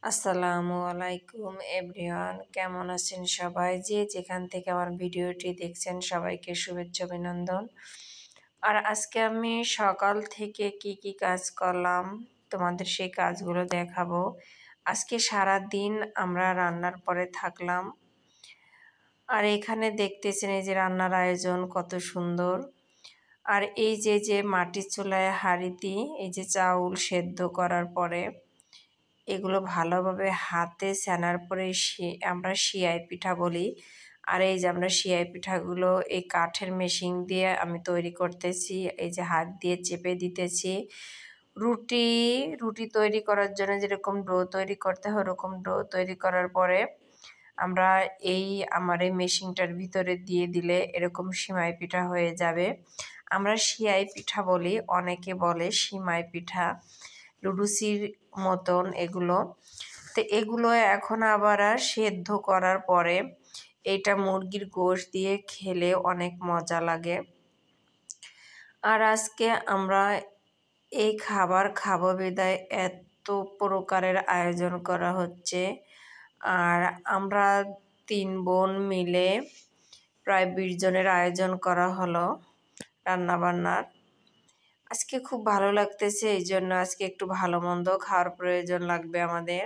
আসসালামু আলাইকুম এভরিওয়ান, কেমন আছেন সবাই? যে যেখান থেকে আমার ভিডিওটি দেখছেন সবাইকে শুভেচ্ছা অভিনন্দন। আর আজকে আমি সকাল থেকে কি কাজ করলাম তোমাদের সেই কাজগুলো দেখাবো। আজকে সারা দিন আমরা রান্নার পরে থাকলাম। আর এখানে দেখতেছেন এই যে রান্নার আয়োজন কত সুন্দর। আর এই যে মাটির চুলায় হাঁড়িতে এই যে চাউল সেদ্ধ করার পরে এগুলো ভালোভাবে হাতে ছানার পরে আমরা সিয়াই পিঠা বলি। আর এই যে আমরা সিয়াই পিঠাগুলো এই কাঠের মেশিন দিয়ে আমি তৈরি করতেছি। এই যে হাত দিয়ে চেপে দিতেছি। রুটি রুটি তৈরি করার জন্য যেরকম ডো তৈরি করতে হয় ওরকম ডো তৈরি করার পরে আমরা আমার এই মেশিনটার ভিতরে দিয়ে দিলে এরকম সিমাই পিঠা হয়ে যাবে। আমরা সিয়াই পিঠা বলি, অনেকে বলে সিমাই পিঠা, লুডুসির মতন এগুলো। তো এগুলো এখন আবার সেদ্ধ করার পরে এটা মুরগির গোশত দিয়ে খেলে অনেক মজা লাগে। আর আজকে আমরা এই খাবার খাবো বিদায় এত প্রকারের আয়োজন করা হচ্ছে। আর আমরা 3 বোন মিলে প্রায় 20 জনের আয়োজন করা হলো রান্নাবান্নার। আজকে খুব ভালো লাগতেছে, এই জন্য আজকে একটু ভালো মন্দ খাওয়ার প্রয়োজন লাগবে আমাদের।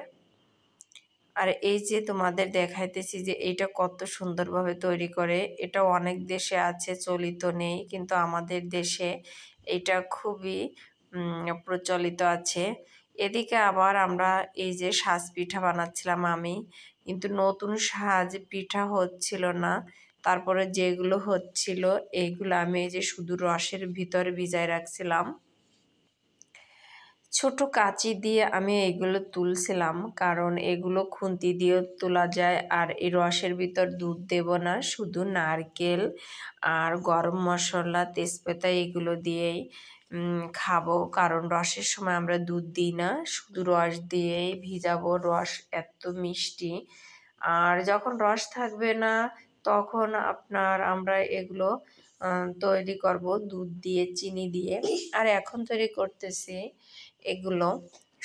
আর এই যে তোমাদের দেখাইতেছি যে এইটা কত সুন্দরভাবে তৈরি করে। এটা অনেক দেশে আছে, চলিত নেই, কিন্তু আমাদের দেশে এটা খুবই প্রচলিত আছে। এদিকে আবার আমরা এই যে সাজ পিঠা বানাচ্ছিলাম আমি, কিন্তু নতুন সাজ পিঠা হচ্ছিল না। তারপরে যেগুলো হচ্ছিল এইগুলো আমি এই যে শুধু রসের ভিতর ভিজায় রাখছিলাম। ছোট কাঁচি দিয়ে আমি এগুলো তুলছিলাম, কারণ এগুলো খুন্তি দিয়েও তোলা যায়। আর এই রসের ভিতর দুধ দেব না, শুধু নারকেল আর গরম মশলা, তেজপাতা এগুলো দিয়েই খাবো। কারণ রসের সময় আমরা দুধ দিই না, শুধু রস দিয়েই ভিজাবো। রস এত মিষ্টি। আর যখন রস থাকবে না তখন আমরা এগুলো তৈরি করব দুধ দিয়ে, চিনি দিয়ে। আর এখন তৈরি করতেছি এগুলো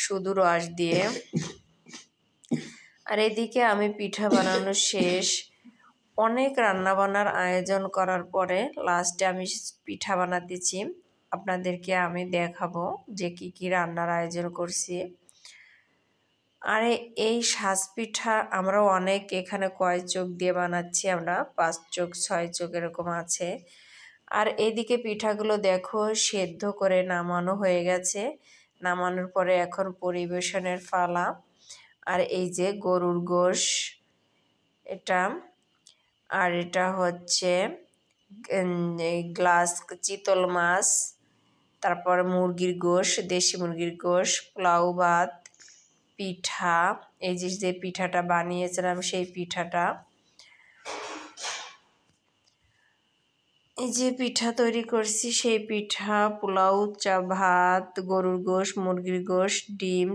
শুধু রস দিয়ে। আর এদিকে আমি পিঠা বানানো শেষ। অনেক রান্নাবান্নার আয়োজন করার পরে লাস্টে আমি পিঠা বানাতেছি। আপনাদেরকে আমি দেখাবো যে কি রান্নার আয়োজন করছি। আর এই সাজ পিঠা আমরা অনেক এখানে কয় চোখ দিয়ে বানাচ্ছি, আমরা 5 চোখ 6 চোখ এরকম আছে। আর এইদিকে পিঠাগুলো দেখো সেদ্ধ করে নামানো হয়ে গেছে। নামানোর পরে এখন পরিবেশনের পালা। আর এই যে গরুর গোশ এটা, আর এটা হচ্ছে গ্লাস চিতল মাছ, তারপর মুরগির গোশ, দেশি মুরগির গোশ, পোলাও ভাত, পিঠা। এই যে পিঠাটা বানিয়েছিলাম সেই পিঠাটা, এই যে পিঠা তৈরি করছি সেই পিঠা, পোলাও, ভাত, গরুর গোশ, মুরগির গোশ, ডিম,